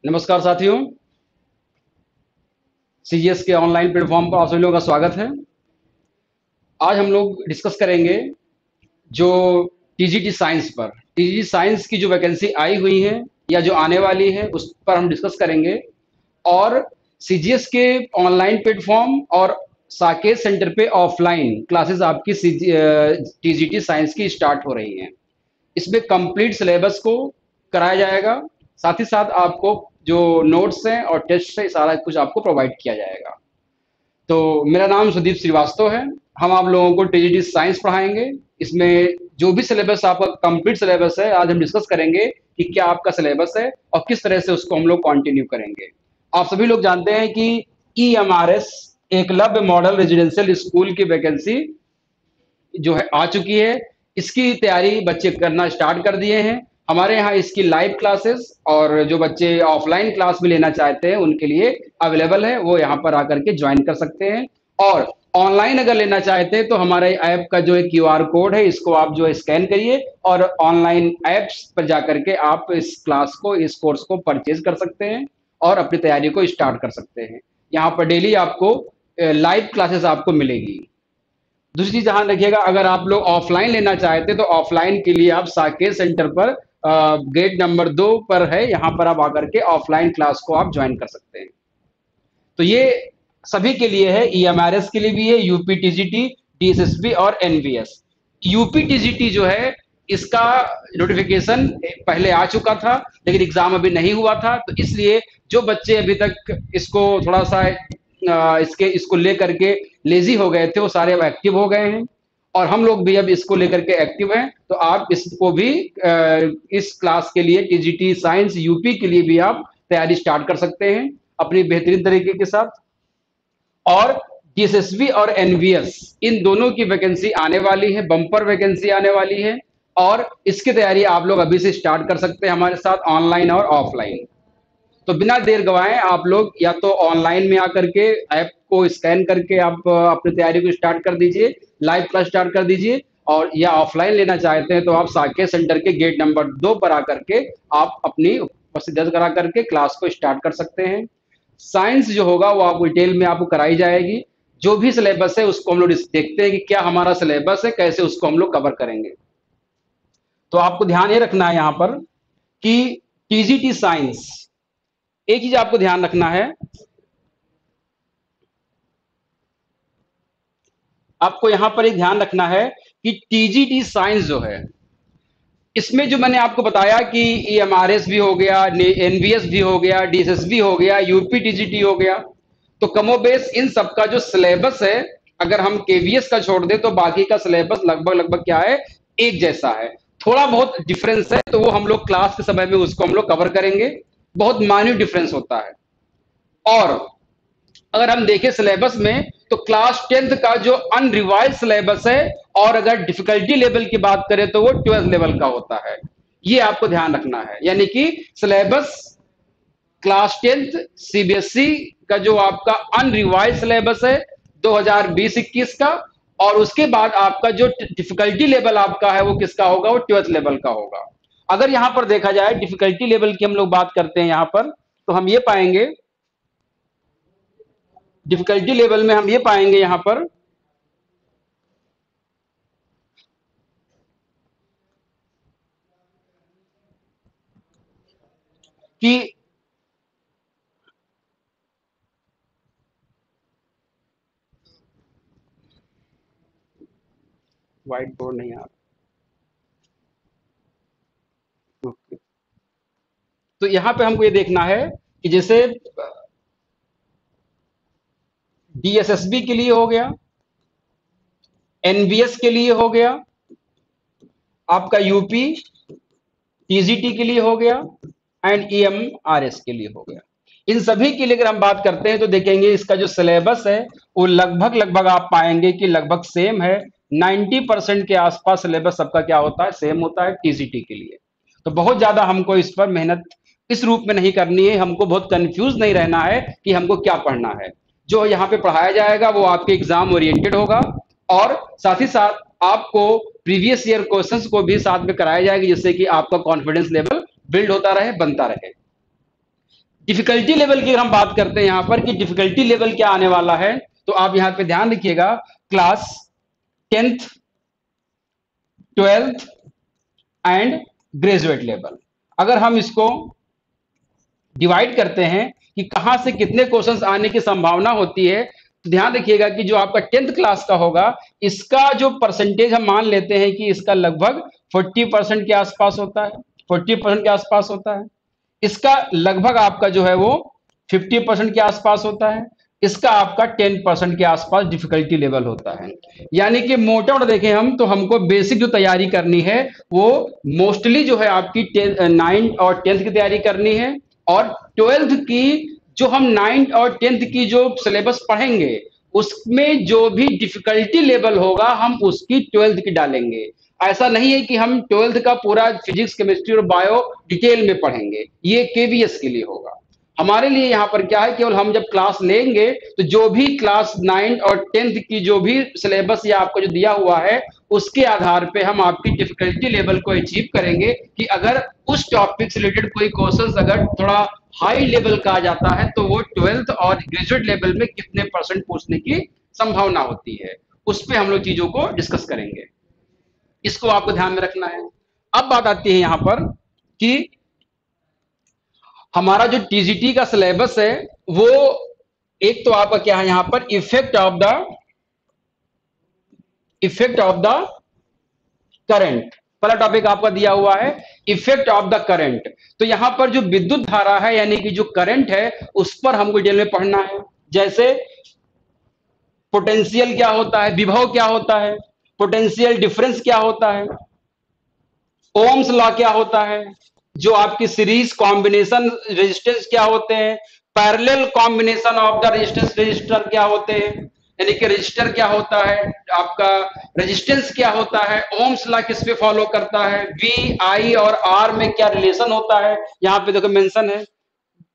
नमस्कार साथियों। सीजीएस के ऑनलाइन प्लेटफॉर्म पर आप सभी लोगों का स्वागत है। आज हम लोग डिस्कस करेंगे जो टीजीटी साइंस पर टीजीटी साइंस की जो वैकेंसी आई हुई है या जो आने वाली है उस पर हम डिस्कस करेंगे। और सीजीएस के ऑनलाइन प्लेटफॉर्म और साकेत सेंटर पे ऑफलाइन क्लासेस आपकी टीजीटी साइंस की स्टार्ट हो रही हैं। इसमें कंप्लीट सिलेबस को कराया जाएगा। साथ ही साथ आपको जो नोट्स हैं और टेस्ट है सारा कुछ आपको प्रोवाइड किया जाएगा। तो मेरा नाम सुदीप श्रीवास्तव है। हम आप लोगों को टीजीटी साइंस पढ़ाएंगे। इसमें जो भी सिलेबस आपका कंप्लीट सिलेबस है आज हम डिस्कस करेंगे कि क्या आपका सिलेबस है और किस तरह से उसको हम लोग कंटिन्यू करेंगे। आप सभी लोग जानते हैं कि EMRS Eklavya model residential school की वैकेंसी जो है आ चुकी है। इसकी तैयारी बच्चे करना स्टार्ट कर दिए हैं। हमारे यहाँ इसकी लाइव क्लासेस और जो बच्चे ऑफलाइन क्लास में लेना चाहते हैं उनके लिए अवेलेबल है, वो यहाँ पर आकर के ज्वाइन कर सकते हैं। और ऑनलाइन अगर लेना चाहते हैं तो हमारे ऐप का जो क्यूआर कोड है इसको आप जो स्कैन करिए और ऑनलाइन ऐप्स पर जाकर के आप इस क्लास को इस कोर्स को परचेज कर सकते हैं और अपनी तैयारी को स्टार्ट कर सकते हैं। यहाँ पर डेली आपको लाइव क्लासेस आपको मिलेगी। दूसरी चीज ध्यान रखिएगा, अगर आप लोग ऑफलाइन लेना चाहते हैं तो ऑफलाइन के लिए आप साकेत सेंटर पर गेट नंबर 2 पर है, यहाँ पर आप आकर के ऑफलाइन क्लास को आप ज्वाइन कर सकते हैं। तो ये सभी के लिए है, ईएमआरएस के लिए भी है, यूपी टीजीटी, डीएसएसबी और एनवीएस। यूपी टीजीटी जो है इसका नोटिफिकेशन पहले आ चुका था लेकिन एग्जाम अभी नहीं हुआ था, तो इसलिए जो बच्चे अभी तक इसको थोड़ा सा इसको लेकर के लेजी हो गए थे वो सारे अब एक्टिव हो गए हैं। और हम लोग भी अब इसको लेकर के एक्टिव हैं, तो आप इसको भी इस क्लास के लिए टीजीटी साइंस यूपी के लिए भी आप तैयारी स्टार्ट कर सकते हैं अपनी बेहतरीन तरीके के साथ। और डीएसएसबी और एनवीएस इन दोनों की वैकेंसी आने वाली है, बम्पर वैकेंसी आने वाली है। और इसकी तैयारी आप लोग अभी से स्टार्ट कर सकते हैं हमारे साथ ऑनलाइन और ऑफलाइन। तो बिना देर गवाए आप लोग या तो ऑनलाइन में आकर के ऐप को स्कैन करके आप अपनी तैयारी को स्टार्ट कर दीजिए, लाइव क्लास स्टार्ट कर दीजिए। और या ऑफलाइन लेना चाहते हैं तो आप साकेत सेंटर के गेट नंबर 2 पर आकर के आप अपनी उपस्थिति दर्ज करा करके क्लास को स्टार्ट कर सकते हैं। साइंस जो होगा वो आप डिटेल में आपको कराई जाएगी। जो भी सिलेबस है उसको हम लोग देखते हैं कि क्या हमारा सिलेबस है, कैसे उसको हम लोग कवर करेंगे। तो आपको ध्यान ये रखना है यहाँ पर कि टीजीटी साइंस, एक चीज आपको ध्यान रखना है, आपको यहां पर एक ध्यान रखना है कि टीजीटी साइंस जो है इसमें जो मैंने आपको बताया कि ईएमआरएस भी हो गया, एनवीएस भी हो गया, डीएसएस भी हो गया, यूपी टीजीटी हो गया, तो कमोबेश इन सबका जो सिलेबस है अगर हम केवीएस का छोड़ दें तो बाकी का सिलेबस लगभग लगभग क्या है, एक जैसा है। थोड़ा बहुत डिफरेंस है तो वो हम लोग क्लास के समय में उसको हम लोग कवर करेंगे। बहुत माइन्यूट डिफरेंस होता है। और अगर हम देखें सिलेबस में तो क्लास 10th का जो अनरिवाइज सिलेबस है और अगर डिफिकल्टी लेवल की बात करें तो वो 12th लेवल का होता है। ये आपको ध्यान रखना है, यानी कि सिलेबस क्लास 10th सीबीएसई का जो आपका अनरिवाइज सिलेबस है 2020-21 का, और उसके बाद आपका जो डिफिकल्टी लेवल आपका है वो किसका होगा, वो 12th लेवल का होगा। अगर यहां पर देखा जाए डिफिकल्टी लेवल की हम लोग बात करते हैं यहां पर, तो हम ये पाएंगे डिफिकल्टी लेवल में हम ये पाएंगे यहां पर कि व्हाइट बोर्ड नहीं आ रहा। ओके। तो यहां पे हमको ये देखना है कि जैसे डीएसएसबी के लिए हो गया, एनवीएस के लिए हो गया, आपका यूपी टीजीटी के लिए हो गया एंड ईएमआरएस के लिए हो गया। इन सभी के लिए अगर हम बात करते हैं तो देखेंगे इसका जो सिलेबस है वो लगभग लगभग आप पाएंगे कि लगभग सेम है। 90% के आसपास सिलेबस सबका क्या होता है, सेम होता है टीजीटी के लिए। तो बहुत ज्यादा हमको इस पर मेहनत इस रूप में नहीं करनी है, हमको बहुत कंफ्यूज नहीं रहना है कि हमको क्या पढ़ना है। जो यहाँ पे पढ़ाया जाएगा वो आपके एग्जाम ओरिएंटेड होगा। और साथ ही साथ आपको प्रीवियस ईयर क्वेश्चंस को भी साथ में कराया जाएगा जिससे कि आपका कॉन्फिडेंस लेवल बिल्ड होता रहे, बनता रहे। डिफिकल्टी लेवल की अगर हम बात करते हैं यहां पर कि डिफिकल्टी लेवल क्या आने वाला है, तो आप यहां पे ध्यान रखिएगा, class 10th 12th and graduate level. अगर हम इसको डिवाइड करते हैं कि कहां से कितने क्वेश्चंस आने की संभावना होती है, तो ध्यान रखिएगा कि जो आपका 10th क्लास का होगा, इसका जो परसेंटेज हम मान लेते हैं कि इसका लगभग 40% के आसपास होता है, 40% के आसपास होता है। इसका लगभग आपका जो है वो 50% के आसपास होता है। इसका आपका 10% के आसपास डिफिकल्टी लेवल होता है। यानी कि मोटा मोटा देखें हम तो हमको बेसिक जो तैयारी करनी है वो मोस्टली जो है आपकी 9th और 10th की तैयारी करनी है, और 12th की जो हम 9th और 10th की जो सिलेबस पढ़ेंगे उसमें जो भी डिफिकल्टी लेवल होगा हम उसकी 12th की डालेंगे। ऐसा नहीं है कि हम 12th का पूरा फिजिक्स केमिस्ट्री और बायो डिटेल में पढ़ेंगे, ये केवीएस के लिए होगा। हमारे लिए यहाँ पर क्या है, केवल हम जब क्लास लेंगे तो जो भी क्लास 9 और 10th की जो भी सिलेबस या आपको जो दिया हुआ है उसके आधार पे हम आपकी डिफिकल्टी लेवल को अचीव करेंगे कि अगर उस टॉपिक से रिलेटेड कोई क्वेश्चन अगर थोड़ा हाई लेवल का आ जाता है तो वो 12th और ग्रेजुएट लेवल में कितने परसेंट पूछने की संभावना होती है, उस पर हम लोग चीजों को डिस्कस करेंगे। इसको आपको ध्यान में रखना है। अब बात आती है यहां पर कि हमारा जो टीजीटी का सिलेबस है वो एक तो आपका क्या है यहां पर इफेक्ट ऑफ द करंट, पहला टॉपिक आपका दिया हुआ है इफेक्ट ऑफ द करंट। तो यहां पर जो विद्युत धारा है यानी कि जो करंट है उस पर हमको डिटेल में पढ़ना है। जैसे पोटेंशियल क्या होता है, विभव क्या होता है, पोटेंशियल डिफरेंस क्या होता है, ओम्स लॉ क्या होता है, जो आपकी सीरीज कॉम्बिनेशन रेजिस्टेंस क्या होते हैं, parallel combination of the resistance register क्या होते हैं, यानी कि रजिस्टर क्या होता है, आपका रेजिस्टेंस क्या होता है, ओम्स लॉ किस पे फॉलो करता है, वी आई और आर में क्या रिलेशन होता है, यहाँ पे देखो मेंशन है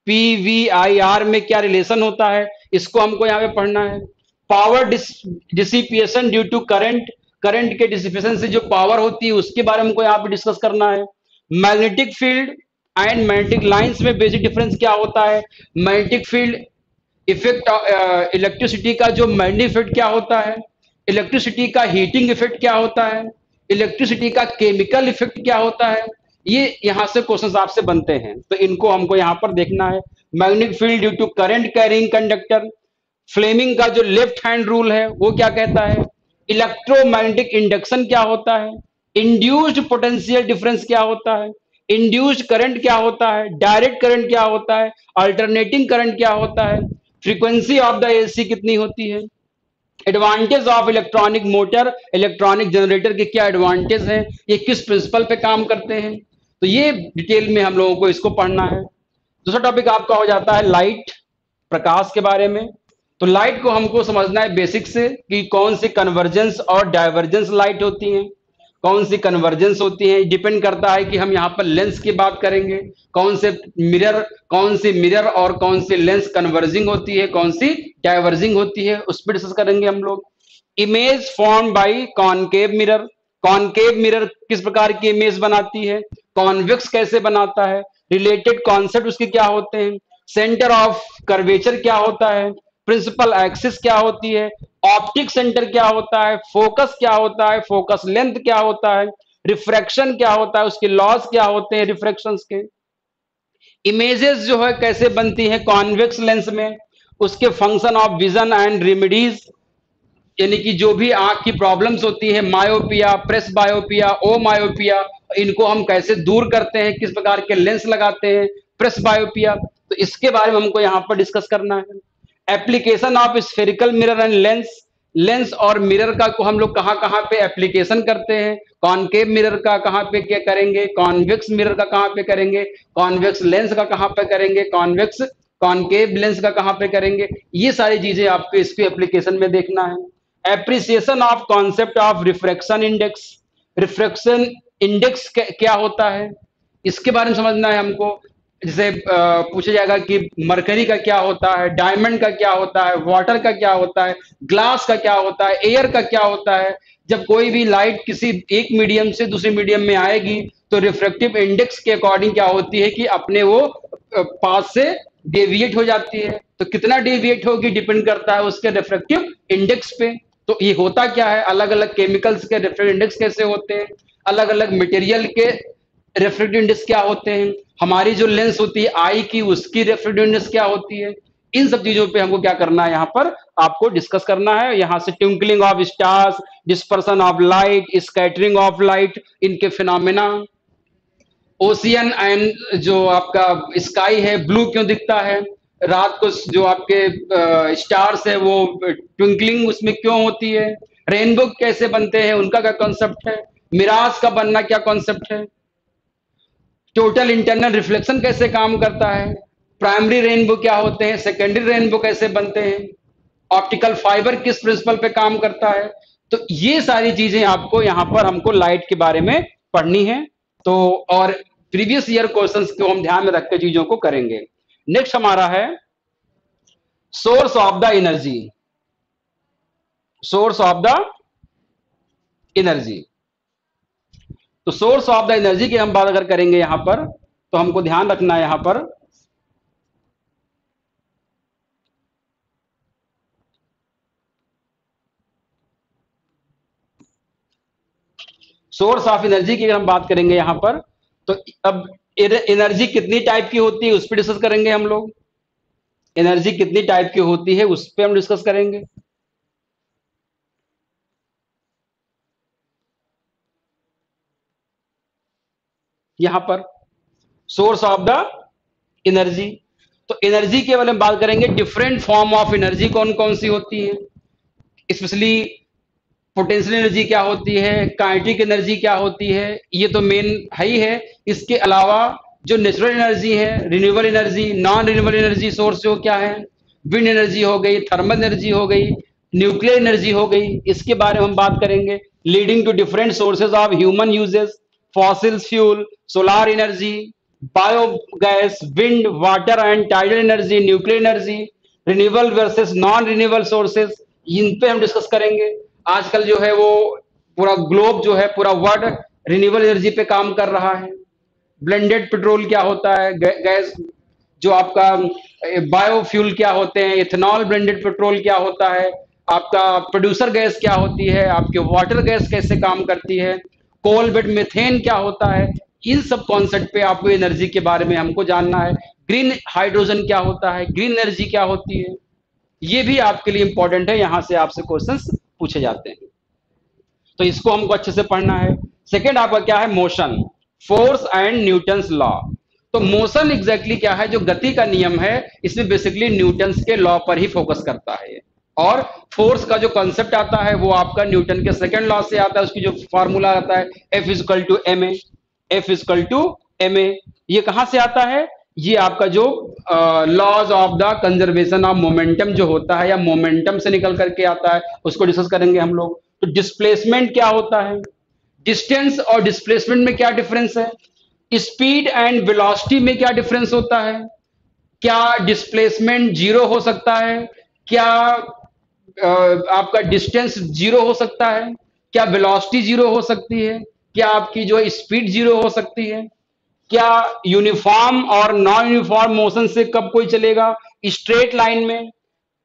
पी वी आई आर में क्या रिलेशन होता है, इसको हमको यहाँ पे पढ़ना है। Power dissipation due to current, current के डिसिपेशन से जो पावर होती है उसके बारे में हमको यहाँ पे डिस्कस करना है। Magnetic field and magnetic lines में बेसिक डिफरेंस क्या होता है, मैग्नेटिक फील्ड इफेक्ट, इलेक्ट्रिसिटी का जो मैग्नेटिक इफेक्ट क्या होता है, इलेक्ट्रिसिटी का हीटिंग इफेक्ट क्या होता है, इलेक्ट्रिसिटी का केमिकल इफेक्ट क्या होता है, ये यहां से क्वेश्चंस आपसे बनते हैं तो इनको हमको यहां पर देखना है। Magnetic field due to current carrying conductor, Fleming का जो लेफ्ट हैंड रूल है वो क्या कहता है, इलेक्ट्रोमैग्नेटिक इंडक्शन क्या होता है, इंड्यूस्ड पोटेंशियल डिफरेंस क्या होता है, इंड्यूस्ड करंट क्या होता है, डायरेक्ट करंट क्या होता है, अल्टरनेटिंग करंट क्या होता है, फ्रीक्वेंसी ऑफ द एसी कितनी होती है, advantage of electronic motor, electronic generator के क्या एडवांटेज हैं, ये किस प्रिंसिपल पे काम करते हैं, तो ये डिटेल में हम लोगों को इसको पढ़ना है। दूसरा टॉपिक आपका हो जाता है लाइट, प्रकाश के बारे में। तो लाइट को हमको समझना है बेसिक से कि कौन सी कन्वर्जेंस और डाइवर्जेंस लाइट होती हैं, कौन सी कन्वर्जेंस होती है, डिपेंड करता है कि हम यहाँ पर लेंस की बात करेंगे, कौन सी मिरर और कौन सी लेंस कन्वर्जिंग होती है, कौन सी डाइवर्जिंग होती है, उस पर डिस्कस करेंगे हम लोग। Image form by concave mirror, concave mirror किस प्रकार की इमेज बनाती है, कॉन्वेक्स कैसे बनाता है, रिलेटेड कॉन्सेप्ट उसके क्या होते हैं, सेंटर ऑफ कर्वेचर क्या होता है, प्रिंसिपल एक्सिस क्या होती है, ऑप्टिक सेंटर क्या होता है, फोकस क्या होता है, फोकस लेंथ क्या होता है, रिफ्रैक्शन क्या होता है, उसके लॉज क्या होते हैं रिफ्रैक्शंस के, इमेजेस जो है कैसे बनती है कॉन्वेक्स लेंस में, उसके function of vision and remedies, यानी कि जो भी आंख की प्रॉब्लम्स होती है, मायोपिया, प्रेस बायोपिया, ओ मायोपिया, इनको हम कैसे दूर करते हैं, किस प्रकार के लेंस लगाते हैं, प्रेस बायोपिया, तो इसके बारे में हमको यहाँ पर डिस्कस करना है। Application of spherical mirror and lens, lens और मिरर का को हम लोग कहाँ कहाँ पे एप्लीकेशन करते हैं, कॉनकेव मिरर का कहाँ पे क्या करेंगे, कॉन्वेक्स मिरर का कहाँ पे करेंगे, कॉन्वेक्स लेंस का कहाँ पे करेंगे, कॉन्वेक्स कॉनकेव लेंस का कहाँ पे करेंगे, ये सारी चीजें आपको इसके एप्लीकेशन में देखना है। Appreciation of concept of refraction index, refraction index क्या होता है, इसके बारे में समझना है हमको। जैसे पूछा जाएगा कि मरकरी का क्या होता है, डायमंड का क्या होता है, वाटर का क्या होता है, ग्लास का क्या होता है, एयर का क्या होता है, जब कोई भी लाइट किसी एक मीडियम से दूसरे मीडियम में आएगी तो रिफ्रैक्टिव इंडेक्स के अकॉर्डिंग क्या होती है कि अपने वो पास से डेविएट हो जाती है। तो कितना डेविएट होगी डिपेंड करता है उसके रिफ्रैक्टिव इंडेक्स पे। तो ये होता क्या है, अलग अलग केमिकल्स के रिफ्रैक्टिव इंडेक्स कैसे होते हैं, अलग अलग मटेरियल के रिफ्रैक्टिव इंडेक्स क्या होते हैं, हमारी जो लेंस होती है आई की उसकी रिफ्रैक्टिव इंडेक्स क्या होती है, इन सब चीजों पे हमको क्या करना है, यहाँ पर आपको डिस्कस करना है। यहाँ से twinkling of stars, dispersion of light, scattering of light, इनके फिनोमेना, ओशियन एंड जो आपका स्काई है ब्लू क्यों दिखता है, रात को जो आपके स्टार्स है वो ट्विंकलिंग उसमें क्यों होती है, रेनबो कैसे बनते हैं उनका क्या कॉन्सेप्ट है, मिराज का बनना क्या कॉन्सेप्ट है, टोटल इंटरनल रिफ्लेक्शन कैसे काम करता है, प्राइमरी रेनबो क्या होते हैं, सेकेंडरी रेनबो कैसे बनते हैं, ऑप्टिकल फाइबर किस प्रिंसिपल पे काम करता है। तो ये सारी चीजें आपको यहाँ पर हमको लाइट के बारे में पढ़नी है। तो और प्रीवियस ईयर क्वेश्चंस को हम ध्यान में रख के चीजों को करेंगे। नेक्स्ट हमारा है source of the energy, source of the energy. तो सोर्स ऑफ द एनर्जी की हम बात अगर करेंगे यहां पर, तो हमको ध्यान रखना है यहां पर सोर्स ऑफ एनर्जी की अगर हम बात करेंगे यहां पर, तो अब एनर्जी कितनी टाइप की होती है उस पर डिस्कस करेंगे हम लोग। एनर्जी कितनी टाइप की होती है उस पर हम डिस्कस करेंगे। यहां पर सोर्स ऑफ द एनर्जी, तो एनर्जी के बारे में बात करेंगे, डिफरेंट फॉर्म ऑफ एनर्जी कौन कौन सी होती है, स्पेशली पोटेंशियल एनर्जी क्या होती है, काइनेटिक एनर्जी क्या होती है, ये तो मेन है ही है। इसके अलावा जो नेचुरल एनर्जी है, renewable energy, non renewable energy source जो क्या है, विंड एनर्जी हो गई, थर्मल एनर्जी हो गई, न्यूक्लियर एनर्जी हो गई, इसके बारे में हम बात करेंगे। Leading to different sources of human uses, fossil fuel, solar energy, biogas, wind, water and tidal energy, nuclear energy, renewable versus non renewable sources, इन पे हम डिस्कस करेंगे। आजकल जो है वो पूरा ग्लोब जो है, पूरा वर्ल्ड रिन्यूएबल एनर्जी पे काम कर रहा है। ब्लेंडेड पेट्रोल क्या होता है, गैस जो आपका बायोफ्यूल क्या होते हैं, इथेनॉल ब्लेंडेड पेट्रोल क्या होता है, आपका प्रोड्यूसर गैस क्या होती है, आपके वाटर गैस कैसे काम करती है, कोल बेड मीथेन क्या होता है, इन सब कॉन्सेप्ट पे आपको एनर्जी के बारे में हमको जानना है। ग्रीन हाइड्रोजन क्या होता है, ग्रीन एनर्जी क्या होती है, ये भी आपके लिए इंपॉर्टेंट है, यहां से आपसे क्वेश्चंस पूछे जाते हैं, तो इसको हमको अच्छे से पढ़ना है। सेकेंड आपका क्या है, motion, force and Newton's law. तो मोशन एग्जैक्टली क्या है, जो गति का नियम है, इसमें बेसिकली न्यूटन्स के लॉ पर ही फोकस करता है। और फोर्स का जो कॉन्सेप्ट आता है वो आपका न्यूटन के सेकेंड लॉ से आता है, उसकी जो फॉर्मूला आता है F equal to M A, F equal to M A, ये कहां से आता है, ये आपका जो laws of the conservation of momentum जो होता है, या मोमेंटम से निकल करके आता है, उसको डिस्कस करेंगे हम लोग। तो डिस्प्लेसमेंट क्या होता है, डिस्टेंस और डिस्प्लेसमेंट में क्या डिफरेंस है, स्पीड एंड वेलोसिटी में क्या डिफरेंस होता है, क्या डिस्प्लेसमेंट जीरो हो सकता है, क्या आपका डिस्टेंस जीरो हो सकता है, क्या वेलोसिटी जीरो हो सकती है, क्या आपकी जो स्पीड जीरो हो सकती है, क्या यूनिफॉर्म और नॉन यूनिफॉर्म मोशन से कब कोई चलेगा, स्ट्रेट लाइन में,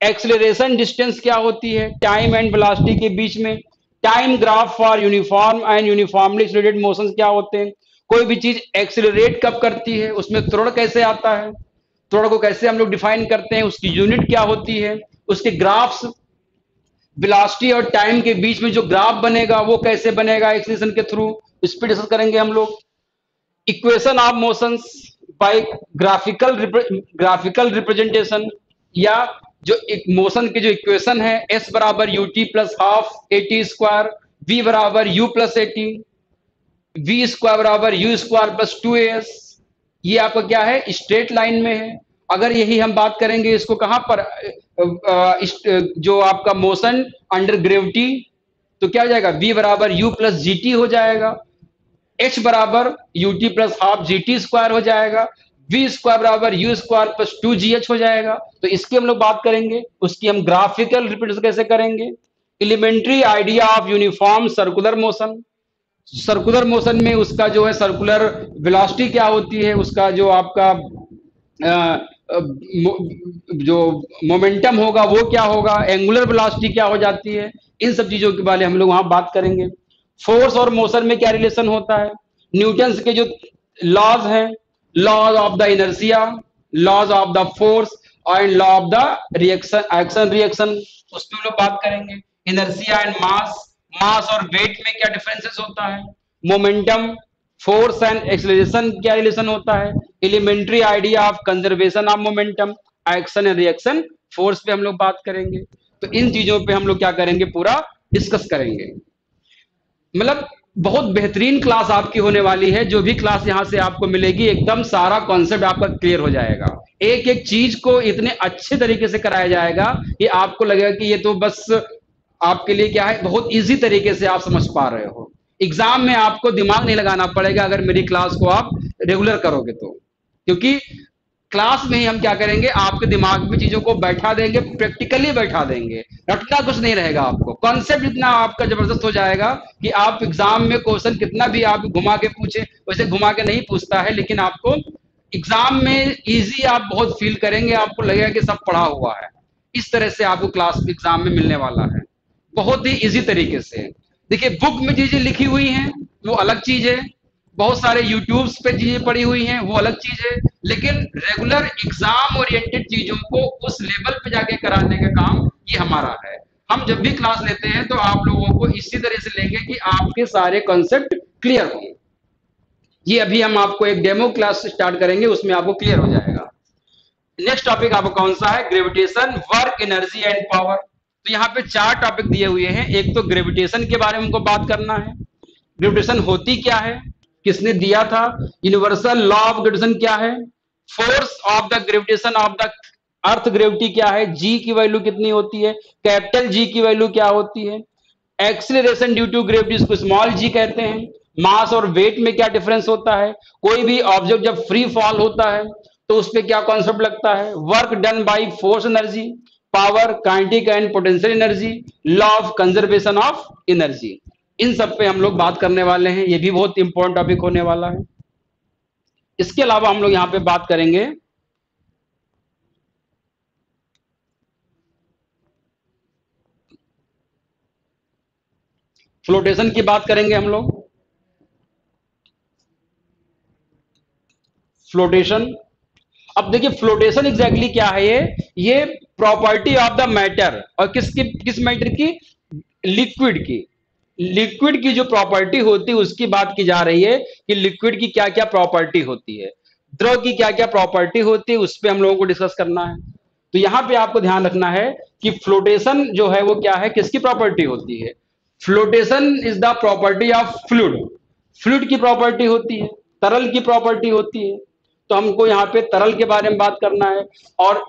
एक्सेलरेशन डिस्टेंस क्या होती है टाइम एंड वेलोसिटी के बीच में, time graph for uniform and uniformly accelerated motion क्या होते हैं, कोई भी चीज एक्सेलरेट कब करती है, उसमें त्वरण कैसे आता है, त्वरण को कैसे हम लोग डिफाइन करते हैं, उसकी यूनिट क्या होती है, उसके ग्राफ्स, वेलोसिटी और टाइम के बीच में जो ग्राफ बनेगा वो कैसे बनेगा एक्सेलरेशन के थ्रू, इस पर डिस्कस करेंगे हम लोग। Equation of motions by graphical representation, या जो मोशन की जो इक्वेशन है, एस बराबर U T plus half A T square, V बराबर U plus A T, V square बराबर U square plus two A S, ये आपका क्या है, स्ट्रेट लाइन में है। अगर यही हम बात करेंगे इसको कहां पर, जो आपका मोशन अंडर ग्रेविटी, तो क्या हो जाएगा, v बराबर यू प्लस जी टी हो जाएगा, एच बराबर U T plus half G T square हो जाएगा, वी स्क्वायर बराबर U square plus to ji H हो जाएगा। तो इसकी हम लोग बात करेंगे, उसकी हम ग्राफिकल रिप्रेजेंटेशन कैसे करेंगे। Elementary idea of uniform circular motion, circular motion में उसका जो है सर्कुलर वेलोसिटी क्या होती है, उसका जो आपका जो मोमेंटम होगा वो क्या होगा, एंगुलर वेलोसिटी क्या हो जाती है, इन सब चीजों के बारे में हम लोग वहां बात करेंगे। फोर्स और मोशन में क्या रिलेशन होता है, न्यूटन्स के जो लॉज हैं, laws of the inertia, laws of the force and law of the reaction, action reaction, उस पर हम लोग बात करेंगे। इनर्शिया एंड मास, मास और वेट में क्या डिफरेंसेस होता है, मोमेंटम, फोर्स एंड एक्सेलरेशन क्या रिलेशन होता है, elementary idea of conservation of momentum, action and reaction force पे हम लोग बात करेंगे। तो इन चीजों पे हम लोग क्या करेंगे, पूरा डिस्कस करेंगे। मतलब बहुत बेहतरीन क्लास आपकी होने वाली है। जो भी क्लास यहां से आपको मिलेगी, एकदम सारा कॉन्सेप्ट आपका क्लियर हो जाएगा। एक एक चीज को इतने अच्छे तरीके से कराया जाएगा कि आपको लगेगा कि ये तो बस आपके लिए क्या है, बहुत इजी तरीके से आप समझ पा रहे हो। एग्जाम में आपको दिमाग नहीं लगाना पड़ेगा अगर मेरी क्लास को आप रेगुलर करोगे तो, क्योंकि क्लास में ही हम क्या करेंगे, आपके दिमाग में चीजों को बैठा देंगे, प्रैक्टिकली बैठा देंगे। रटना कुछ नहीं रहेगा, आपको कॉन्सेप्ट इतना आपका जबरदस्त हो जाएगा कि आप एग्जाम में क्वेश्चन कितना भी आप घुमा के पूछे, वैसे घुमा के नहीं पूछता है, लेकिन आपको एग्जाम में इजी आप बहुत फील करेंगे, आपको लगेगा कि सब पढ़ा हुआ है। इस तरह से आपको क्लास एग्जाम में मिलने वाला है, बहुत ही इजी तरीके से। देखिए, बुक में चीजें लिखी हुई हैं वो अलग चीज है, बहुत सारे यूट्यूब्स पे चीजें पड़ी हुई हैं वो अलग चीज है, लेकिन रेगुलर एग्जाम ओरिएंटेड चीजों को उस लेवल पे जाके कराने का काम ये हमारा है। हम जब भी क्लास लेते हैं तो आप लोगों को इसी तरह से लेंगे कि आपके सारे कॉन्सेप्ट क्लियर हों। ये अभी हम आपको एक डेमो क्लास स्टार्ट करेंगे, उसमें आपको क्लियर हो जाएगा। नेक्स्ट टॉपिक आपको कौन सा है, gravitation, work, energy and power. तो यहाँ पे चार टॉपिक दिए हुए हैं। एक तो ग्रेविटेशन के बारे में हमको बात करना है, ग्रेविटेशन होती क्या है, किसने दिया था, यूनिवर्सल लॉ ऑफ ग्रेविटेशन क्या है, force of the gravitation of the earth gravity क्या है, जी की वैल्यू कितनी होती है, कैपिटल जी की वैल्यू क्या होती है, एक्सीलरेशन ड्यू टू ग्रेविटी इसको स्मॉल जी कहते हैं, मास और वेट में क्या डिफरेंस होता है, कोई भी ऑब्जेक्ट जब फ्री फॉल होता है तो उस पर क्या कॉन्सेप्ट लगता है, work done by force energy, power, kinetic and potential energy, law of conservation of energy. इन सब पे हम लोग बात करने वाले हैं, ये भी बहुत इंपॉर्टेंट टॉपिक होने वाला है। इसके अलावा हम लोग यहाँ पे बात करेंगे फ्लोटेशन की, बात करेंगे हम लोग फ्लोटेशन। अब देखिए फ्लोटेशन एग्जैक्टली क्या है, ये प्रॉपर्टी ऑफ द मैटर, और किसकी, किस मैटर की, लिक्विड की। लिक्विड की जो प्रॉपर्टी होती है उसकी बात की जा रही है कि लिक्विड की क्या क्या प्रॉपर्टी होती है, द्रव की क्या क्या प्रॉपर्टी होती है, उस पर हम लोगों को डिस्कस करना है। तो यहां पे आपको ध्यान रखना है कि फ्लोटेशन जो है वो क्या है, किसकी प्रॉपर्टी होती है। Flotation is the property of fluid, fluid की प्रॉपर्टी होती है, तरल की प्रॉपर्टी होती है। तो हमको यहाँ पे तरल के बारे में बात करना है, और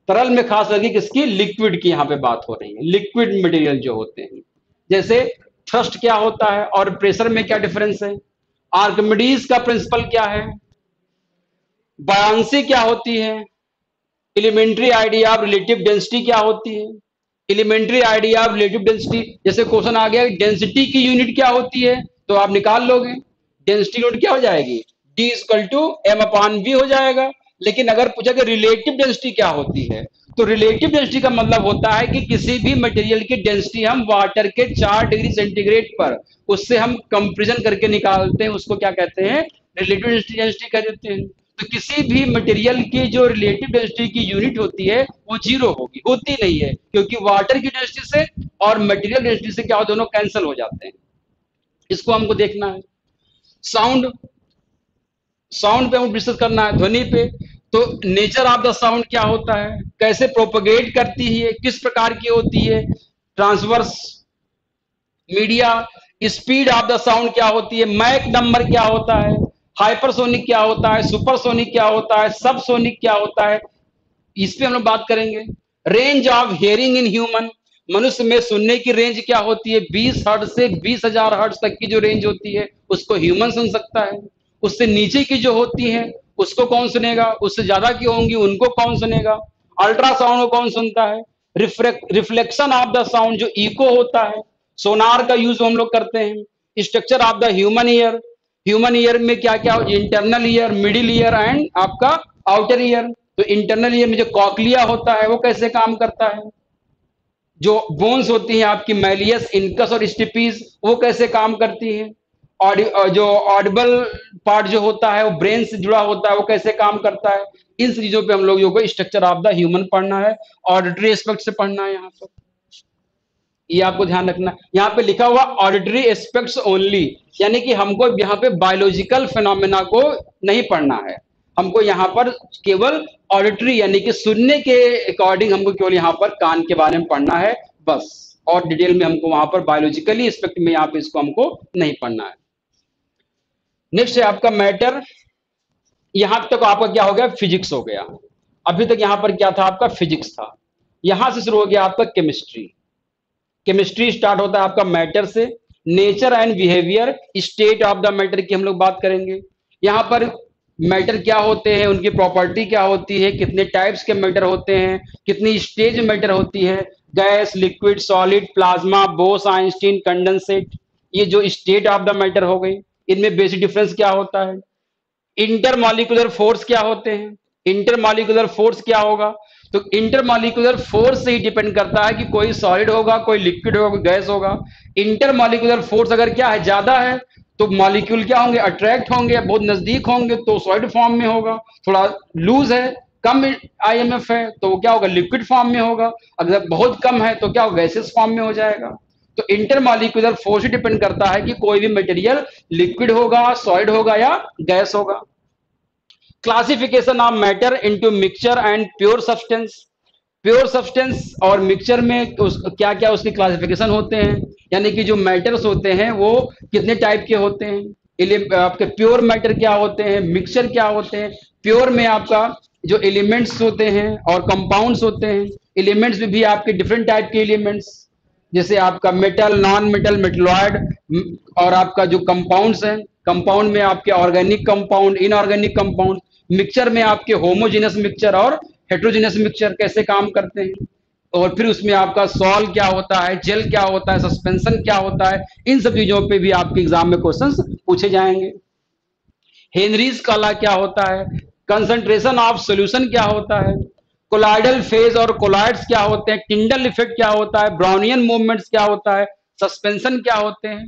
तरल में खास करके किसकी, लिक्विड की यहाँ पे बात हो रही है। लिक्विड मटेरियल जो होते हैं, जैसे थ्रस्ट क्या होता है और प्रेशर में क्या डिफरेंस है, आर्किमिडीज का प्रिंसिपल क्या है, बायांसी क्या होती है, elementary idea of relative density क्या होती है, elementary idea of relative density, जैसे क्वेश्चन आ गया डेंसिटी की यूनिट क्या होती है, तो आप निकाल लोगे, डेंसिटी यूनिट क्या हो जाएगी, D equal to M upon V हो जाएगा। लेकिन अगर पूछा कि रिलेटिव डेंसिटी क्या होती है, तो रिलेटिव डेंसिटी का मतलब होता है कि किसी भी मटेरियल की डेंसिटी हम वाटर के 4 डिग्री सेंटीग्रेड पर उससे हम कंपेरिजन करके निकालते हैं, उसको क्या कहते हैं, रिलेटिव डेंसिटी कह देते हैं। तो किसी भी मटेरियल की जो रिलेटिव डेंसिटी की यूनिट होती है वो जीरो होगी, होती नहीं है, क्योंकि वाटर की डेंसिटी से और मटेरियल डेंसिटी से क्या हो, दोनों कैंसिल हो जाते हैं। इसको हमको देखना है। साउंड, साउंड पे हमको डिस्कस करना है, ध्वनि पे। तो नेचर ऑफ द साउंड क्या होता है, कैसे प्रोपोगेट करती है, किस प्रकार की होती है, transverse media, speed of the sound क्या होती है, मैक नंबर क्या होता है, हाइपरसोनिक क्या होता है, सुपरसोनिक क्या होता है, सबसोनिक क्या होता है, इस पे हम लोग बात करेंगे। Range of hearing in human, मनुष्य में सुनने की रेंज क्या होती है, 20 हर्ट्ज से 20,000 हर्ट्ज तक की जो रेंज होती है उसको ह्यूमन सुन सकता है। उससे नीचे की जो होती है उसको कौन सुनेगा, उससे ज्यादा की होंगी उनको कौन सुनेगा। अल्ट्रासाउंड को कौन सुनता है, रिफ्लेक्शन ऑफ द साउंड जो इको होता है, सोनार का यूज हम लोग करते हैं। Structure of the human ear, human ear में क्या क्या, internal ear, middle ear and आपका आउटर ईयर। तो इंटरनल ईयर में जो कॉक्लिया होता है वो कैसे काम करता है, जो बोन्स होती हैं आपकी मैलियस, इनकस और स्टिपीज, वो कैसे काम करती हैं, जो ऑडिबल पार्ट जो होता है वो ब्रेन से जुड़ा होता है, वो कैसे काम करता है। इन चीजों पे हम लोगों को स्ट्रक्चर ऑफ द ह्यूमन पढ़ना है, ऑडिटरी एस्पेक्ट से पढ़ना है यहाँ पर। ये आपको ध्यान रखना, यहाँ पे लिखा हुआ ऑडिटरी एस्पेक्ट्स ओनली, यानी कि हमको यहाँ पे बायोलॉजिकल फिनोमेना को नहीं पढ़ना है, हमको यहाँ पर केवल ऑडिटरी यानी कि सुनने के अकॉर्डिंग हमको केवल यहाँ पर कान के बारे में पढ़ना है बस, और डिटेल में हमको वहां पर बायोलॉजिकली एस्पेक्ट में यहाँ पे इसको हमको नहीं पढ़ना है। नेक्स्ट है आपका मैटर। यहां तक आपका क्या हो गया, फिजिक्स हो गया। अभी तक यहां पर क्या था, आपका फिजिक्स था। यहां से शुरू हो गया आपका केमिस्ट्री। केमिस्ट्री स्टार्ट होता है आपका मैटर से। Nature and behaviour, state of the matter की हम लोग बात करेंगे। यहां पर मैटर क्या होते हैं, उनकी प्रॉपर्टी क्या होती है, कितने टाइप्स के मैटर होते हैं, कितनी स्टेज मैटर होती है, gas, liquid, solid, plasma, Bose, Einstein, condensate, ये जो स्टेट ऑफ द मैटर हो गई। इनमें बेसिक डिफरेंस क्या होता है। इंटरमॉलिक्यूलर फोर्स क्या होते हैं, इंटरमॉलिक्यूलर फोर्स क्या होगा, तो इंटरमॉलिक्यूलर फोर्स से ही डिपेंड करता है कि कोई सॉलिड होगा, कोई लिक्विड होगा, कोई गैस होगा। इंटरमॉलिक्यूलर फोर्स अगर क्या है, ज्यादा है, तो मॉलिक्यूल क्या होंगे, अट्रैक्ट होंगे, बहुत नजदीक होंगे तो सॉलिड फॉर्म में होगा। थोड़ा लूज है, कम आईएमएफ है, तो वो क्या होगा, लिक्विड फॉर्म में होगा। अगर बहुत कम है तो क्या होगा, गैसेस फॉर्म में हो जाएगा। तो इंटरमॉलिक्यूलर फोर्स डिपेंड करता है कि कोई भी मटेरियल लिक्विड होगा, सॉलिड होगा या गैस होगा। Classification of matter into mixture and pure substance. Pure substance और मिक्सचर में क्या क्या उसकी क्लासिफिकेशन होते हैं, यानी कि जो मैटर्स होते हैं वो कितने टाइप के होते हैं। आपके प्योर मैटर क्या होते हैं, मिक्सचर क्या होते हैं। प्योर में आपका जो एलिमेंट्स होते हैं और कंपाउंड्स होते हैं। एलिमेंट्स में भी आपके डिफरेंट टाइप के एलिमेंट्स, जैसे आपका मेटल, नॉन मेटल, मेटलॉइड, और आपका जो कंपाउंड्स हैं, कंपाउंड में आपके organic compound, inorganic compound. Mixture में आपके होमोजेनस मिक्सचर और हेट्रोजेनस मिक्सचर कैसे काम करते हैं, और फिर उसमें आपका सॉल क्या होता है, जेल क्या होता है, सस्पेंशन क्या होता है। इन सब चीजों पे भी आपके एग्जाम में क्वेश्चंस पूछे जाएंगे। हेनरीज का लॉ क्या होता है, कंसंट्रेशन ऑफ सॉल्यूशन क्या होता है, कोलाइडल फेज और कोलाइड्स क्या होते हैं, टिंडल इफेक्ट क्या होता है, ब्राउनियन मूवमेंट्स क्या होता है, सस्पेंशन क्या होते हैं,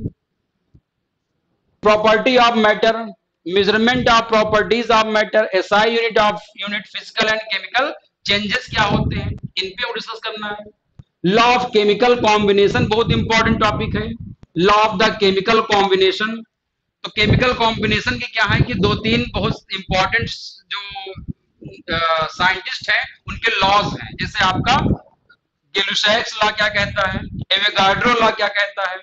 property of matter, measurement of properties of matter, SI unit physical and chemical changes क्या होते हैं, इन पे डिस्कस करना है। लॉ ऑफ केमिकल कॉम्बिनेशन बहुत इंपॉर्टेंट टॉपिक है। Law of the chemical combination, तो केमिकल कॉम्बिनेशन के क्या है कि दो तीन बहुत इंपॉर्टेंट जो साइंटिस्ट हैं उनके लॉज हैं। जैसे आपका गेलुसैक्स लॉ क्या कहता है, एवोगाड्रो लॉ क्या कहता है,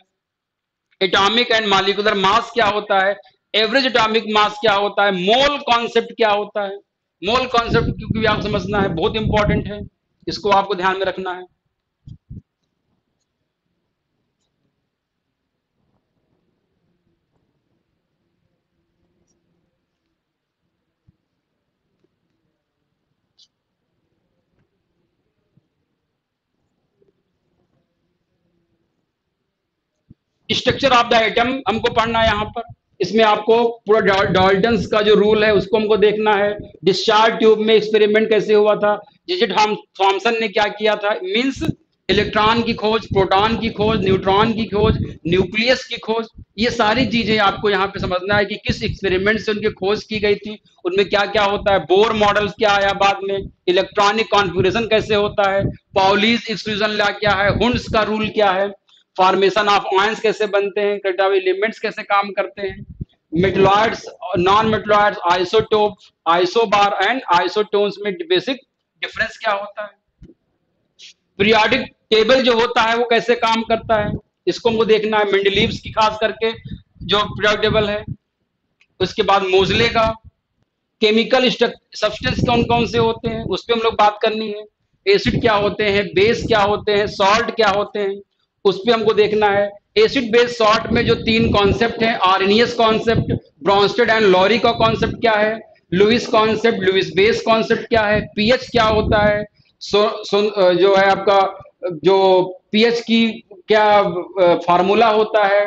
एटॉमिक एंड मॉलिक्यूलर मास क्या होता है, एवरेज एटॉमिक मास क्या होता है, मोल कॉन्सेप्ट क्या होता है। मोल कॉन्सेप्ट क्योंकि भी आप समझना है, बहुत इंपॉर्टेंट है, इसको आपको ध्यान में रखना है। स्ट्रक्चर ऑफ द एटम हमको पढ़ना है यहाँ पर। इसमें आपको पूरा डाल्टन्स का जो रूल है उसको हमको देखना है। डिस्चार्ज ट्यूब में एक्सपेरिमेंट कैसे हुआ था, जिजेट थॉमसन ने क्या किया था, मींस इलेक्ट्रॉन की खोज, प्रोटॉन की खोज, न्यूट्रॉन की खोज, न्यूक्लियस की खोज। ये सारी चीजें आपको यहाँ पे समझना है कि किस एक्सपेरिमेंट से उनकी खोज की गई थी, उनमें क्या क्या होता है। बोर मॉडल क्या आया बाद में, इलेक्ट्रॉनिक कॉन्फ़िगरेशन कैसे होता है, पाउलीज एक्सक्लूजन लॉ क्या है, हुंड्स का रूल क्या है, फॉर्मेशन ऑफ आयंस कैसे बनते हैं, क्रिस्टल एलिमेंट्स कैसे काम करते हैं, metalloids, non metalloids, isotope, isobar and isotones में बेसिक डिफरेंस क्या होता है। पीरियोडिक टेबल जो होता है वो कैसे काम करता है, इसको हमको देखना है। मेंडलीव्स की खास करके जो पीरियोडिक टेबल है। उसके बाद मोजले का केमिकल सब्सटेंस कौन कौन से होते हैं उस पर हम लोग बात करनी है। एसिड क्या होते हैं, बेस क्या होते हैं, सॉल्ट क्या होते हैं, उस पर हमको देखना है। एसिड बेस सॉल्ट में जो तीन कॉन्सेप्ट हैं, Arrhenius concept, Bronsted and Lowry का कॉन्सेप्ट क्या है, Lewis concept, Lewis base concept क्या है, पीएच क्या होता है, जो है आपका जो पीएच की क्या फार्मूला होता है,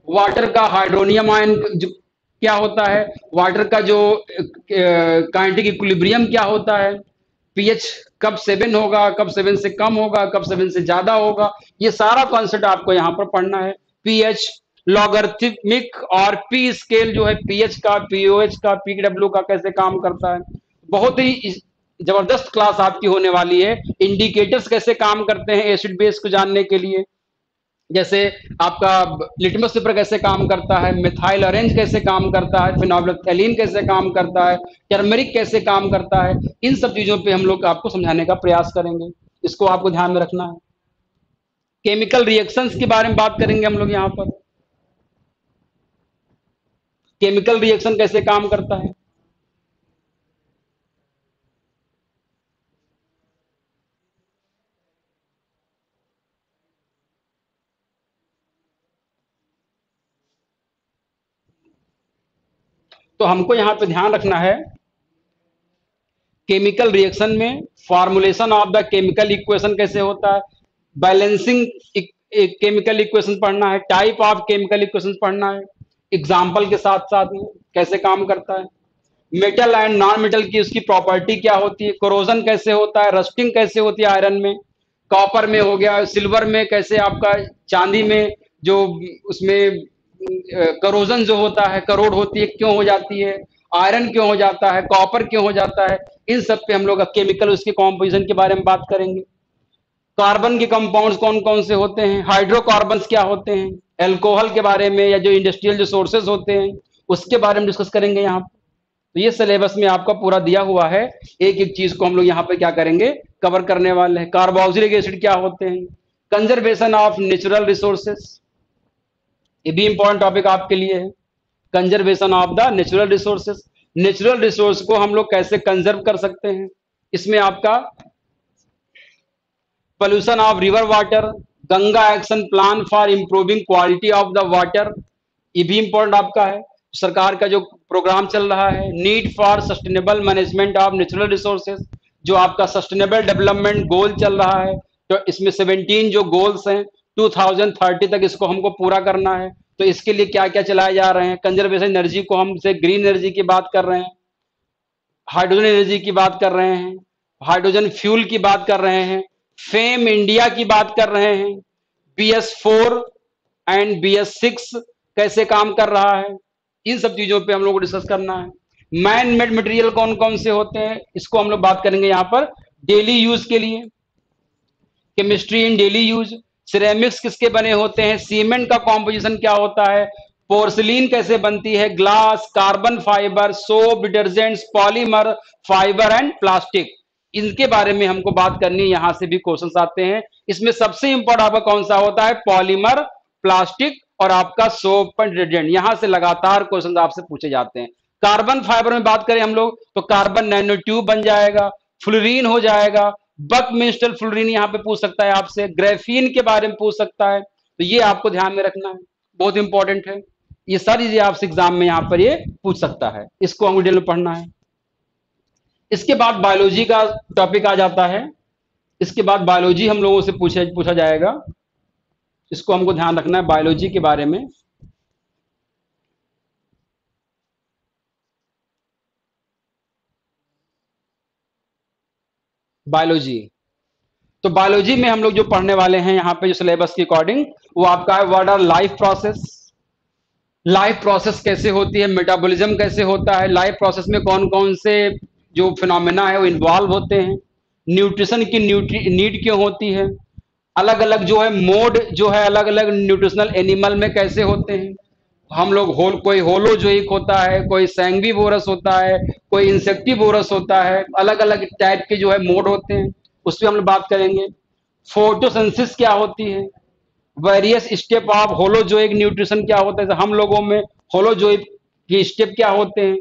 वाटर का हाइड्रोनियम आयन क्या होता है, वाटर का जो काइनेटिक इक्विलिब्रियम क्या होता है, पीएच कब 7 होगा, कब 7 से कम होगा, कब 7 से ज्यादा होगा, ये सारा कॉन्सेप्ट आपको यहाँ पर पढ़ना है। पीएच, लॉगरिथमिक और पी स्केल जो है पीएच का, पीओएच का, पीडब्ल्यू का कैसे काम करता है। बहुत ही जबरदस्त क्लास आपकी होने वाली है। इंडिकेटर्स कैसे काम करते हैं एसिड बेस को जानने के लिए, जैसे आपका लिटमस पेपर कैसे काम करता है, मिथाइल ऑरेंज कैसे काम करता है, फिनोल्फथैलीन कैसे काम करता है, टर्मरिक कैसे काम करता है, इन सब चीजों पे हम लोग आपको समझाने का प्रयास करेंगे। इसको आपको ध्यान में रखना है। केमिकल रिएक्शंस के बारे में बात करेंगे हम लोग यहाँ पर। केमिकल रिएक्शन कैसे काम करता है। तो हमको यहाँ पे ध्यान रखना है, केमिकल रिएक्शन में formulation of the chemical equation कैसे होता है, बैलेंसिंग केमिकल इक्वेशन पढ़ना है, टाइप ऑफ केमिकल इक्वेशन पढ़ना है, एग्जाम्पल के साथ साथ में कैसे काम करता है, मेटल एंड नॉन मेटल की उसकी प्रॉपर्टी क्या होती है, कोरोजन कैसे होता है, रस्टिंग कैसे होती है आयरन में, कॉपर में हो गया, सिल्वर में कैसे आपका, चांदी में जो उसमें करोजन जो होता है, करोड़ होती है, क्यों हो जाती है, आयरन क्यों हो जाता है, कॉपर क्यों हो जाता है, इन सब पे हम लोग केमिकल उसके कॉम्पोजिशन के बारे में बात करेंगे। कार्बन के कंपाउंड्स कौन कौन से होते हैं, हाइड्रोकार्बन्स क्या होते हैं, एल्कोहल के बारे में या जो इंडस्ट्रियल जो सोर्सेज होते हैं उसके बारे में डिस्कस करेंगे यहाँ पर। तो ये सिलेबस में आपका पूरा दिया हुआ है, एक एक चीज को हम लोग यहाँ पे क्या करेंगे, कवर करने वाले हैं। कार्बोक्सिलिक एसिड क्या होते हैं, कंजर्वेशन ऑफ नेचुरल रिसोर्सेस, ये भी इंपॉर्टेंट टॉपिक आपके लिए है। Conservation of the natural resources, natural resource को हम लोग कैसे कंजर्व कर सकते हैं। इसमें आपका pollution of river water, Ganga action plan for improving quality of the water, ये भी इंपॉर्टेंट आपका है। सरकार का जो प्रोग्राम चल रहा है, need for sustainable management of natural resources, जो आपका सस्टेनेबल डेवलपमेंट गोल चल रहा है, तो इसमें 17 जो गोल्स हैं 2030 तक इसको हमको पूरा करना है। तो इसके लिए क्या क्या चलाए जा रहे हैं, कंजर्वेशन एनर्जी को हम से ग्रीन एनर्जी की बात कर रहे हैं, हाइड्रोजन एनर्जी की बात कर रहे हैं, हाइड्रोजन फ्यूल की बात कर रहे हैं, फेम इंडिया की बात कर रहे हैं, BS4 एंड BS6 कैसे काम कर रहा है, इन सब चीजों पे हम लोग को डिस्कस करना है। मैन मेड मटेरियल कौन कौन से होते हैं, इसको हम लोग बात करेंगे यहाँ पर डेली यूज के लिए। Chemistry in daily use, ceramics किसके बने होते हैं, सीमेंट का कॉम्पोजिशन क्या होता है, पोर्सिलीन कैसे बनती है, glass, carbon fibre, soap, detergents, polymer, fibre and plastic, इनके बारे में हमको बात करनी है। यहां से भी क्वेश्चंस आते हैं। इसमें सबसे इंपॉर्टेंट आपका कौन सा होता है, पॉलीमर, प्लास्टिक और आपका सोप एंड डिटर्जेंट, यहां से लगातार क्वेश्चन आपसे पूछे जाते हैं। कार्बन फाइबर में बात करें हम लोग तो कार्बन नैनो ट्यूब बन जाएगा, फ्लोरीन हो जाएगा, बक मिस्टल फ्लोरीन यहाँ पे पूछ सकता है आपसे, ग्रेफीन के बारे में पूछ सकता है। तो ये आपको ध्यान में रखना है, बहुत इंपॉर्टेंट है। ये सारी चीजें आपसे एग्जाम में यहाँ पर ये पूछ सकता है, इसको हमको डिटेल में पढ़ना है। इसके बाद बायोलॉजी का टॉपिक आ जाता है। इसके बाद बायोलॉजी हम लोगों से पूछा जाएगा, इसको हमको ध्यान रखना है बायोलॉजी के बारे में। बायोलॉजी, तो बायोलॉजी में हम लोग जो पढ़ने वाले हैं यहाँ पे जो सिलेबस के अकॉर्डिंग, वो आपका है what our life process, life process कैसे होती है, मेटाबॉलिज्म कैसे होता है, लाइफ प्रोसेस में कौन कौन से जो फिनोमेना है वो इन्वॉल्व होते हैं, न्यूट्रिशन की नीड क्यों होती है, अलग अलग जो है मोड जो है अलग अलग न्यूट्रिशनल एनिमल में कैसे होते हैं। हम लोग कोई होलोजोइक होता है, कोई सैंग्विवोरस होता है, कोई इंसेक्टिवोरस होता है, अलग अलग टाइप के जो है मोड होते हैं, उस पर हम लोग बात करेंगे। फोटोसिंथेसिस क्या होती है, various step of holozoic nutrition क्या होता है, हम लोगों में होलोजोइक के स्टेप क्या होते हैं,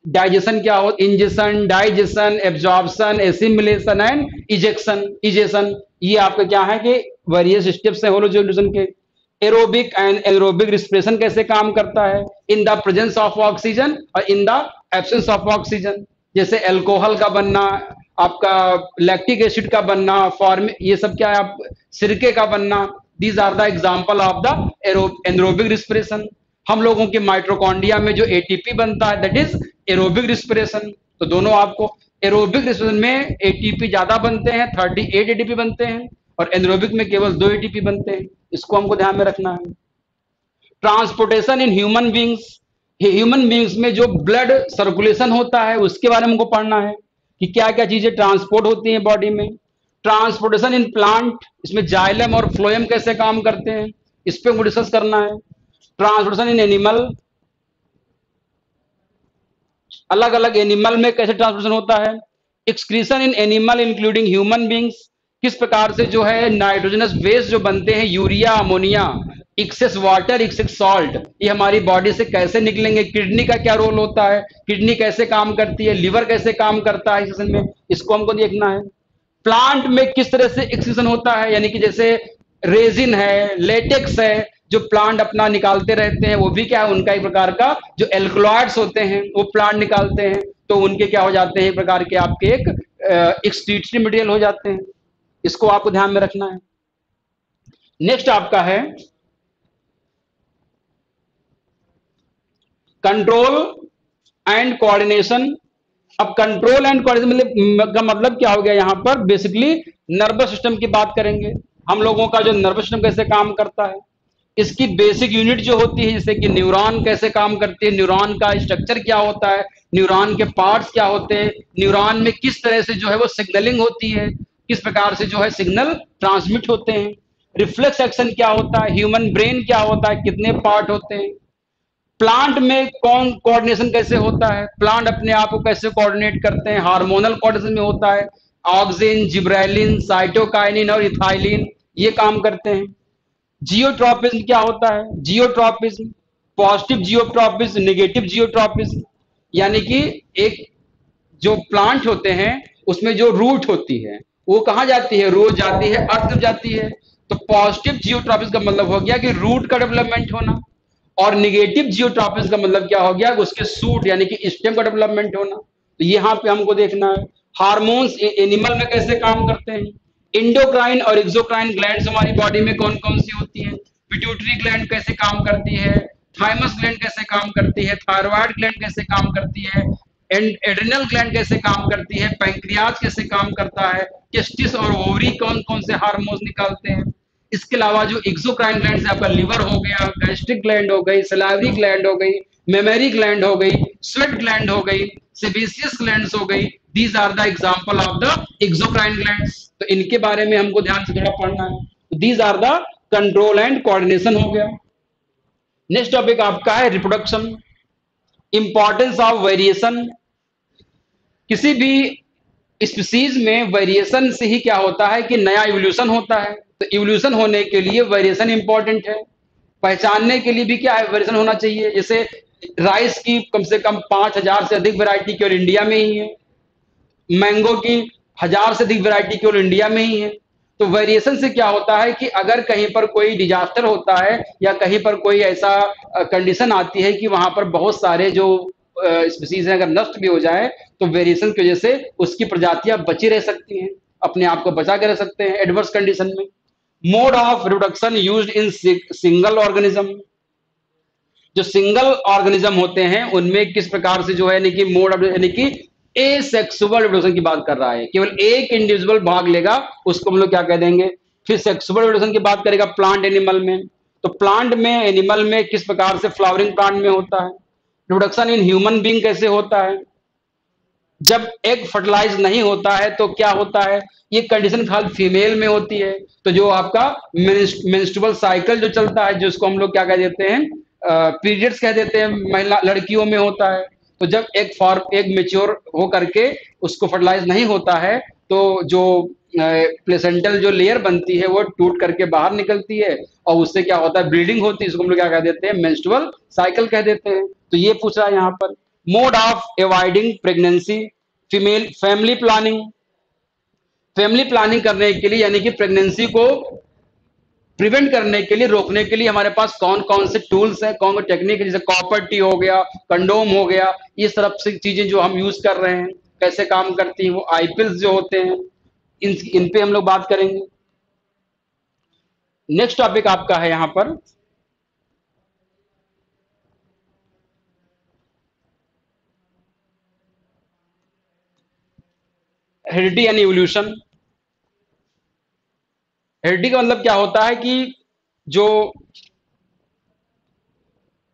डाइजेशन क्या हो, ingestion, digestion, absorption, assimilation and egestion, ये आपका क्या है कि वेरियस स्टेप्स हैं होलोजोइक न्यूट्रिशन के। एरोबिक एंड एरोबिक रिस्पिरेशन कैसे काम करता है, in the presence of oxygen और in the absence of oxygen, जैसे अल्कोहल का बनना, आपका लैक्टिक एसिड का बनना, फॉर्म ये सब क्या है, आप सिरके का बनना, these are the example of the aerobic respiration. हम लोगों के माइटोकॉन्ड्रिया में जो एटीपी बनता है दैट इज एरोबिक रिस्पिरेशन। तो दोनों आपको एरोबिक रेस्पिरेशन में एटीपी ज्यादा बनते हैं, 38 एटीपी बनते हैं, और एनरोबिक में केवल 2 एटीपी बनते हैं। इसको हमको ध्यान में रखना है। Transportation in human beings, human beings में जो ब्लड सर्कुलेशन होता है उसके बारे में हमको पढ़ना है कि क्या क्या चीजें ट्रांसपोर्ट होती हैं बॉडी में। ट्रांसपोर्टेशन इन प्लांट, इसमें जाइलम और फ्लोएम कैसे काम करते हैं, इस पे हमको डिस्कस करना है। ट्रांसपोर्टेशन इन एनिमल, अलग अलग एनिमल में कैसे ट्रांसपोर्टेशन होता है। Excretion in animal including human beings, किस प्रकार से जो है नाइट्रोजनस वेस्ट जो बनते हैं, urea, ammonia, excess water, excess salt, ये हमारी बॉडी से कैसे निकलेंगे। किडनी का क्या रोल होता है, किडनी कैसे काम करती है, लिवर कैसे काम करता है इस में, इसको हमको देखना है। प्लांट में किस तरह से एक्सक्रीशन होता है, यानी कि जैसे रेजिन है, लेटेक्स है, जो प्लांट अपना निकालते रहते हैं, वो भी क्या है, उनका एक प्रकार का जो एल्कलॉइड्स होते हैं वो प्लांट निकालते हैं, तो उनके क्या हो जाते हैं, एक प्रकार के आपके एक एक्सक्रीटरी मटेरियल हो जाते हैं। इसको आपको ध्यान में रखना है। नेक्स्ट आपका है कंट्रोल एंड कोऑर्डिनेशन। अब कंट्रोल एंड कोऑर्डिनेशन का मतलब क्या हो गया, यहां पर बेसिकली नर्वस सिस्टम की बात करेंगे। हम लोगों का जो नर्वस सिस्टम कैसे काम करता है, इसकी बेसिक यूनिट जो होती है, जैसे कि न्यूरॉन कैसे काम करती है, न्यूरॉन का स्ट्रक्चर क्या होता है, न्यूरॉन के पार्ट्स क्या होते हैं, न्यूरॉन में किस तरह से जो है वो सिग्नलिंग होती है, किस प्रकार से जो है सिग्नल ट्रांसमिट होते हैं, रिफ्लेक्स एक्शन क्या होता है, ह्यूमन ब्रेन क्या होता है, कितने पार्ट होते हैं, प्लांट में कौन कोऑर्डिनेशन कैसे होता है, प्लांट अपने आप को कैसे कोऑर्डिनेट करते हैं, हार्मोनल कोऑर्डिनेशन में होता है, ऑक्सिन, जिब्रेलिन, साइटोकाइनिन और इथाइलिन ये काम करते हैं। जियोट्रॉपिज्म क्या होता है, geotropism, positive geotropism, negative geotropism, यानी कि एक जो प्लांट होते हैं उसमें जो रूट होती है वो कहाँ जाती है, रोज जाती है, अर्थ जाती है। तो पॉजिटिव जियोट्रॉपिज्म का मतलब हो गया कि रूट का डेवलपमेंट होना, और निगेटिव जियोट्रॉपिज्म का मतलब क्या हो गया, उसके सूट यानी कि स्टेम का डेवलपमेंट होना। तो यहाँ पे हमको देखना है हार्मोन्स एनिमल में कैसे काम करते हैं, इंडोक्राइन और एक्सोक्राइन ग्लैंड्स हमारी बॉडी में कौन कौन सी होती हैं, पिट्यूटरी ग्लैंड कैसे काम करती है, थाइमस ग्लैंड कैसे काम करती है, थायराइड ग्लैंड कैसे काम करती है, एड्रिनल ग्लैंड कैसे काम करती है, पैंक्रियाज कैसे काम करता है, टेस्टिस और ओवरी कौन कौन से हार्मोन्स निकालते हैं। इसके अलावा जो एक्सोक्राइन ग्लैंड से आपका लिवर हो गया, गैस्ट्रिक ग्लैंड हो गई, सलाइवरी ग्लैंड हो गई, मेमरी ग्लैंड हो गई, स्वेट ग्लैंड हो गई, सेबेसियस ग्लैंड्स हो गई, these are the example of the exocrine glands. तो इनके बारे में हमको ध्यान से थोड़ा पढ़ना है। These are the control and coordination हो गया। नेक्स्ट टॉपिक आपका है रिप्रोडक्शन, इंपॉर्टेंस ऑफ वेरिएशन। किसी भी स्पीसीज में वेरिएशन से ही क्या होता है कि नया इवोल्यूशन होता है। तो इवोल्यूशन होने के लिए वेरिएशन इंपॉर्टेंट है। पहचानने के लिए भी क्या है, वेरिएशन होना चाहिए। जैसे राइस की कम से कम 5,000 से अधिक वैरायटी केवल इंडिया में ही है, मैंगो की 1,000 से अधिक वैरायटी केवल इंडिया में ही है। तो वेरिएशन से क्या होता है कि अगर कहीं पर कोई डिजास्टर होता है या कहीं पर कोई ऐसा कंडीशन आती है कि वहां पर बहुत सारे जो स्पीसीज हैं अगर नष्ट भी हो जाए, तो वेरिएशन की वजह से उसकी प्रजातियां बची रह सकती हैं, अपने आप को बचा के रह सकते हैं एडवर्स कंडीशन में। Mode of reproduction used in single organism, जो सिंगल ऑर्गेनिज्म होते हैं उनमें किस प्रकार से जो है यानी कि मोड ऑफ यानी कि एसेक्सुअल रिप्रोडक्शन की बात कर रहा है, केवल एक इंडिविजुअल भाग लेगा उसको हम लोग क्या कह देंगे। फिर सेक्सुअल रिप्रोडक्शन की बात करेगा प्लांट एनिमल में, तो प्लांट में एनिमल में किस प्रकार से फ्लावरिंग प्लांट में होता है। रिप्रोडक्शन इन ह्यूमन बीइंग कैसे होता है, जब एग फर्टिलाइज नहीं होता है तो क्या होता है, ये कंडीशन खाली फीमेल में होती है। तो जो आपका मेंस्ट्रुअल साइकिल जो चलता है, जिसको हम लोग क्या कह देते हैं, पीरियड्स कह देते हैं, महिला लड़कियों में होता है। तो जब एग मेच्योर हो करके उसको फर्टिलाइज नहीं होता है, तो जो प्लेसेंटल जो लेयर बनती है वो टूट करके बाहर निकलती है, और उससे क्या होता है, ब्लीडिंग होती है, इसको हम लोग क्या कह देते हैं, मेंस्ट्रुअल साइकिल कह देते हैं। तो ये पूछ रहा है यहाँ पर। Mode of avoiding pregnancy, female family planning, family planning करने के लिए यानी कि प्रेगनेंसी को प्रिवेंट करने के लिए, रोकने के लिए हमारे पास कौन कौन से टूल्स हैं, कौन कौन टेक्निक है, जैसे कॉपर टी हो गया, कंडोम हो गया, ये सब से चीजें जो हम यूज कर रहे हैं कैसे काम करती हैं, वो आईपिल्स जो होते हैं, इन पे हम लोग बात करेंगे। नेक्स्ट टॉपिक आपका है यहां पर हेरिडिटी एंड इवोल्यूशन। हेरिडिटी का मतलब क्या होता है कि जो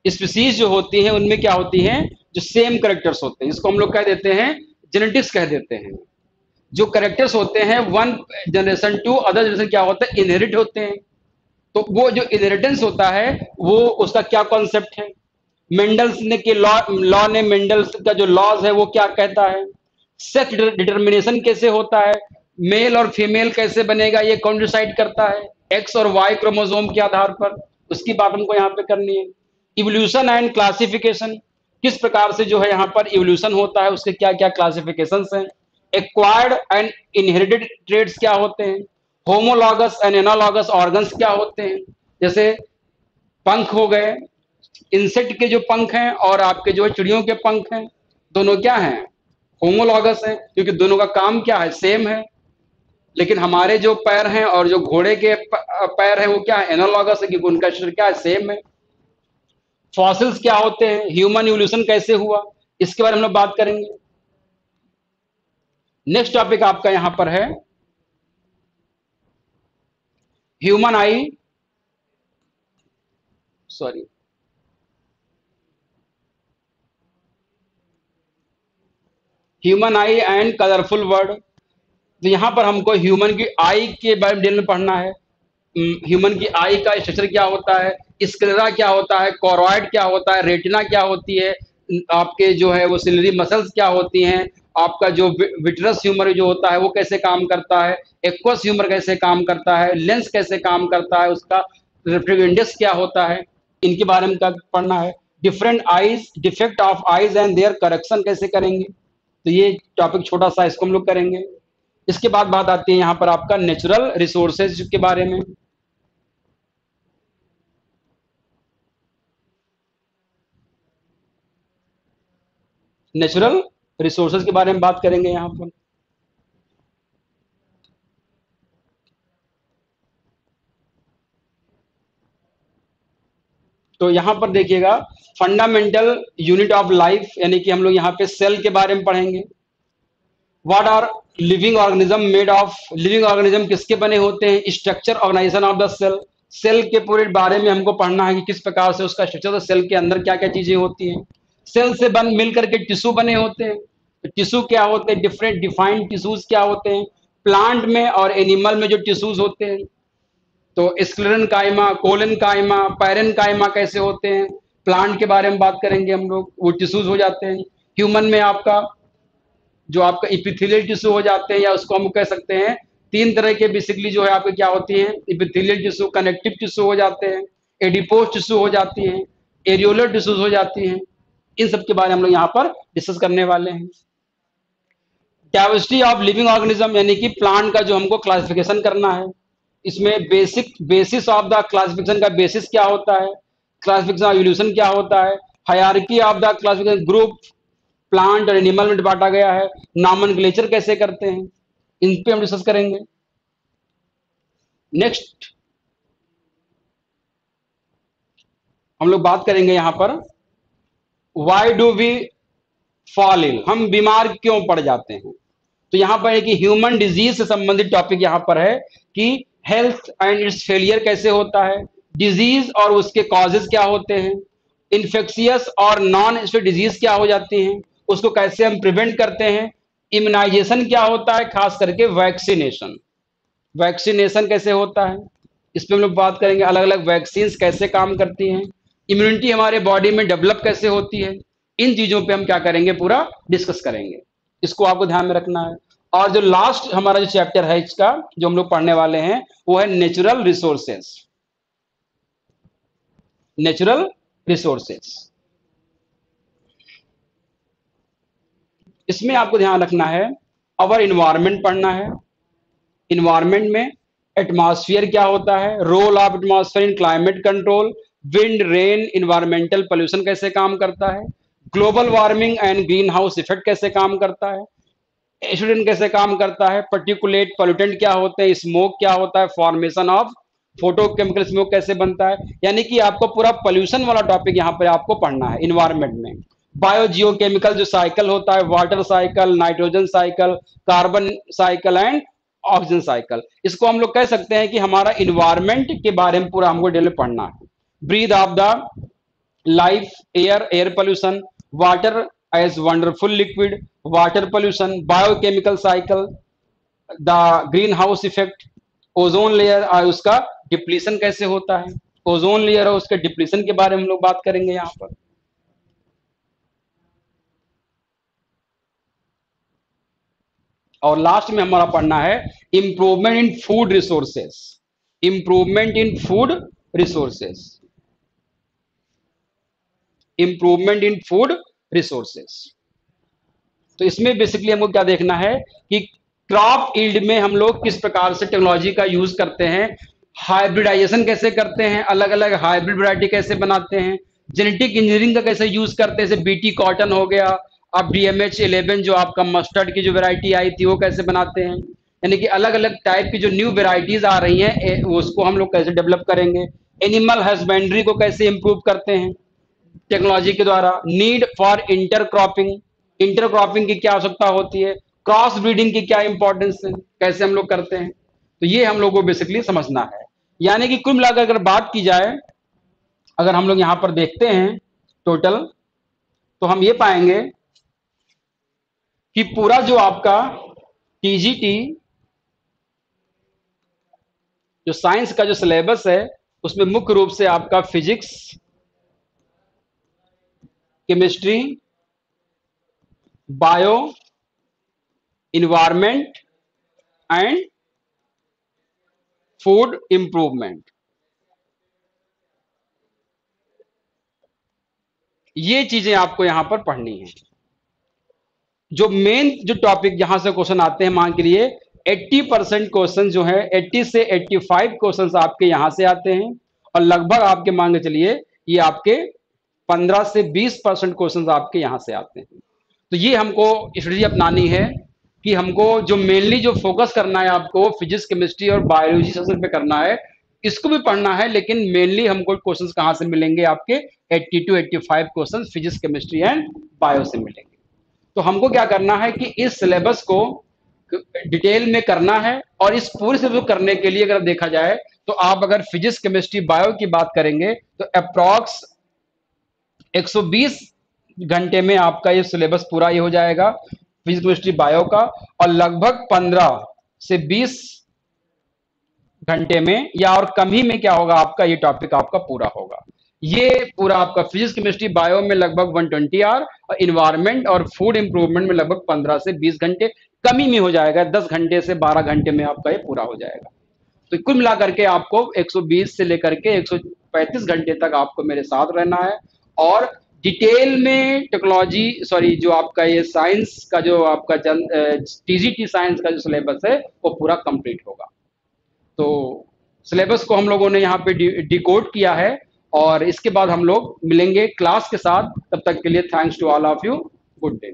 स्पीसीज जो होती हैं उनमें क्या होती हैं, जो सेम करेक्टर्स होते हैं, इसको हम लोग कह देते हैं जेनेटिक्स कह देते हैं। जो करेक्टर्स होते हैं one generation to other generation क्या होता है, इनहेरिट होते हैं। तो वो जो इनहेरिटेंस होता है वो उसका क्या कॉन्सेप्ट है, मेंडल्स ने के लॉ लॉ ने मेंडल्स का जो लॉज है वो क्या कहता है, सेक्स डिटर्मिनेशन कैसे होता है, मेल और फीमेल कैसे बनेगा ये कौन डिसाइड करता है, एक्स और वाई क्रोमोसोम के आधार पर, उसकी बात हमको यहाँ पे करनी है। इवोल्यूशन एंड क्लासिफिकेशन, किस प्रकार से जो है यहाँ पर इवोल्यूशन होता है, उसके क्या क्या क्लासिफिकेशंस हैं। एक्वायर्ड एंड इनहेरिटेड ट्रेड्स क्या होते हैं, होमोलॉगस एंड एनालॉगस ऑर्गन्स क्या होते हैं, जैसे पंख हो गए, इंसेक्ट के जो पंख हैं और आपके जो चिड़ियों के पंख हैं, दोनों क्या हैं, होमोलॉगस हैं, क्योंकि दोनों का काम क्या है, सेम है। लेकिन हमारे जो पैर हैं और जो घोड़े के पैर हैं वो क्या है, एनालॉगस है, क्योंकि उनका शरीर क्या है, सेम है। फॉसिल्स क्या होते हैं, ह्यूमन इवोल्यूशन कैसे हुआ, इसके बारे में हम लोग बात करेंगे। नेक्स्ट टॉपिक आपका यहां पर है human I, sorry, human I and colourful word. तो यहां पर हमको ह्यूमन की आई के बारे में डिटेल में पढ़ना है। ह्यूमन की आई का स्ट्रक्चर क्या होता है, स्क्लेरा क्या होता है, कॉरॉइड क्या होता है, रेटिना क्या होती है, आपके जो है वो सिलरी मसल्स क्या होती हैं, आपका जो विट्रस ह्यूमर जो होता है वो कैसे काम करता है, एक्वस ह्यूमर कैसे काम करता है, लेंस कैसे काम करता है, उसका रिफ्रैक्टिव इंडेक्स क्या होता है, इनके बारे में क्या पढ़ना है। Different eyes, defect of eyes and their correction कैसे करेंगे, तो ये टॉपिक छोटा सा इसको हम लोग करेंगे। इसके बाद बात आती है यहाँ पर आपका नेचुरल रिसोर्सेज के बारे में। नेचुरल रिसोर्सेज के बारे में बात करेंगे यहाँ पर। तो यहाँ पर देखिएगा फंडामेंटल यूनिट ऑफ लाइफ, यानी कि हम लोग यहाँ पे सेल के बारे में पढ़ेंगे। What are living organism made of, living organism किसके बने होते हैं, structure organization of the cell, cell के पूरे बारे में हमको पढ़ना है कि किस प्रकार से उसका स्ट्रक्चर, सेल के अंदर क्या क्या चीजें होती हैं। सेल से बन मिल करके टिश्यू बने होते हैं, तो टिश्यू क्या होते हैं, डिफरेंट डिफाइंड टिश्यूज क्या होते हैं, प्लांट में और एनिमल में जो टिश्यूज होते हैं, तो स्क्लेरन काइमा, कोलन काइमा, पैरन काइमा कैसे होते हैं, प्लांट के बारे में बात करेंगे हम लोग, वो टिश्यूज हो जाते हैं। ह्यूमन में आपका जो आपका इपिथेलियल टिश्यू हो जाते हैं, या उसको हम कह सकते हैं तीन तरह के बेसिकली जो है आपके क्या होती हैं, इपिथेलियल टिश्यू, कनेक्टिव टिश्यू हो जाते हैं, एडिपोज टिश्यू हो जाती हैं, एरियोलर टिश्यूज हो जाती हैं। इन सब के बारे में हम लोग यहाँ पर डिस्कस करने वाले हैं। डाइवर्सिटी ऑफ लिविंग ऑर्गेनिज्म, यानी कि प्लांट का जो हमको क्लासिफिकेशन करना है, इसमें basic basis of the classification का बेसिस क्या होता है, क्लासिफिकेशन ऑफ इवोल्यूशन क्या होता है, hierarchy of the classification group, plant और एनिमल में बांटा गया है, नॉमेनक्लेचर कैसे करते हैं, इन पे हम डिस्कस करेंगे। नेक्स्ट हम लोग बात करेंगे यहां पर why do we fall ill, हम बीमार क्यों पड़ जाते हैं। तो यहां पर है कि ह्यूमन डिजीज से संबंधित टॉपिक यहां पर है कि हेल्थ एंड इट्स फेलियर कैसे होता है, डिजीज और उसके कॉजेज क्या होते हैं, इन्फेक्शियस और नॉन इन्फेक्शियस डिजीज क्या हो जाती हैं, उसको कैसे हम प्रिवेंट करते हैं, इम्यूनाइजेशन क्या होता है, खास करके वैक्सीनेशन, वैक्सीनेशन कैसे होता है, इस पे हम लोग बात करेंगे। अलग अलग वैक्सीन कैसे काम करती हैं, इम्यूनिटी हमारे बॉडी में डेवलप कैसे होती है, इन चीजों पे हम क्या करेंगे, पूरा डिस्कस करेंगे। इसको आपको ध्यान में रखना है। और जो लास्ट हमारा जो चैप्टर है इसका जो हम लोग पढ़ने वाले हैं वो है नेचुरल रिसोर्सेस, नेचुरल रिसोर्सेस। इसमें आपको ध्यान रखना है, अवर इन्वायरमेंट पढ़ना है। इन्वायरमेंट में एटमॉस्फेयर क्या होता है, role of atmosphere in climate control, wind rain environmental pollution कैसे काम करता है, global warming and green house effect कैसे काम करता है, एसिड कैसे काम करता है, पर्टिकुलेट पोल्यूटेंट क्या होते हैं, स्मोक क्या होता है, फॉर्मेशन ऑफ फोटोकेमिकल स्मोक कैसे बनता है, यानी कि आपको पूरा पोल्यूशन वाला टॉपिक यहाँ पर आपको पढ़ना है इन्वायरमेंट में। बायो जियोकेमिकल जो साइकिल होता है, water cycle, nitrogen cycle, carbon cycle and oxygen cycle. इसको हम लोग कह सकते हैं कि हमारा इन्वायरमेंट के बारे में पूरा हमको डिटेल पढ़ना है। Breath of the life, air, air pollution, water as wonderful liquid, water pollution, biochemical cycle, the green house effect, ozone layer और उसका डिप्लीशन कैसे होता है, ओजोन लेयर और उसके डिप्लीशन के बारे में हम लोग बात करेंगे यहां पर। और लास्ट में हमारा पढ़ना है improvement in food resources, improvement in food resources, improvement in food resources. तो इसमें बेसिकली हमको क्या देखना है कि क्रॉप यील्ड में हम लोग किस प्रकार से टेक्नोलॉजी का यूज करते हैं, हाइब्रिडाइजेशन कैसे करते हैं, अलग अलग हाइब्रिड वैरायटी कैसे बनाते हैं, जेनेटिक इंजीनियरिंग का कैसे यूज करते हैं, जैसे बीटी कॉटन हो गया, अब DMH11 जो आपका मस्टर्ड की जो वैरायटी आई थी वो कैसे बनाते हैं, यानी कि अलग अलग टाइप की जो न्यू वेराइटीज आ रही हैं उसको हम लोग कैसे डेवलप करेंगे, एनिमल हस्बेंड्री को कैसे इंप्रूव करते हैं टेक्नोलॉजी के द्वारा, नीड फॉर इंटरक्रॉपिंग, इंटरक्रॉपिंग की क्या आवश्यकता होती है, क्रॉस ब्रीडिंग की क्या इंपॉर्टेंस है, कैसे हम लोग करते हैं। तो ये हम लोग को बेसिकली समझना है। यानी कि कुल मिलाकर अगर बात की जाए, अगर हम लोग यहां पर देखते हैं टोटल, तो हम ये पाएंगे कि पूरा जो आपका टीजीटी जो साइंस का जो सिलेबस है उसमें मुख्य रूप से आपका physics, chemistry, bio, environment and food improvement, ये चीजें आपको यहां पर पढ़नी है। जो मेन जो टॉपिक जहां से क्वेश्चन आते हैं, मान के लिए 80% क्वेश्चन जो है 80 से 85 क्वेश्चन आपके यहां से आते हैं, और लगभग आपके मान के चलिए ये आपके 15 से 20% क्वेश्चन आपके यहां से आते हैं। तो ये हमको स्ट्रेटजी अपनानी है कि हमको जो मेनली जो फोकस करना है आपको फिजिक्स, केमिस्ट्री और बायोलॉजी सेक्शन पे करना है, इसको भी पढ़ना है, लेकिन मेनली हमको क्वेश्चंस कहां से मिलेंगे, आपके 80 to 85 questions physics, chemistry and bio से मिलेंगे। तो हमको क्या करना है कि इस सिलेबस को डिटेल में करना है, और इस पूरे सिलेबस को करने के लिए अगर देखा जाए तो आप अगर फिजिक्स, केमिस्ट्री, बायो की बात करेंगे तो अप्रॉक्स 120 घंटे में आपका ये सिलेबस पूरा ये हो जाएगा फिजिक्स, केमिस्ट्री, बायो का, और लगभग 15 से 20 घंटे में या और कम ही में क्या होगा, आपका ये टॉपिक आपका पूरा होगा। ये पूरा आपका फिजिक्स, केमिस्ट्री, बायो में लगभग 120 आवर, और इन्वायरमेंट और फूड इंप्रूवमेंट में लगभग 15 से 20 घंटे, कमी में हो जाएगा, 10 घंटे से 12 घंटे में आपका ये पूरा हो जाएगा। तो कुल मिलाकर के आपको 120 से लेकर के 135 घंटे तक आपको मेरे साथ रहना है, और डिटेल में टेक्नोलॉजी, सॉरी, जो आपका ये साइंस का जो आपका टीजीटी साइंस का जो सिलेबस है वो पूरा कंप्लीट होगा। तो सिलेबस को हम लोगों ने यहाँ पे डिकोड किया है, और इसके बाद हम लोग मिलेंगे क्लास के साथ। तब तक के लिए thanks to all of you, good day.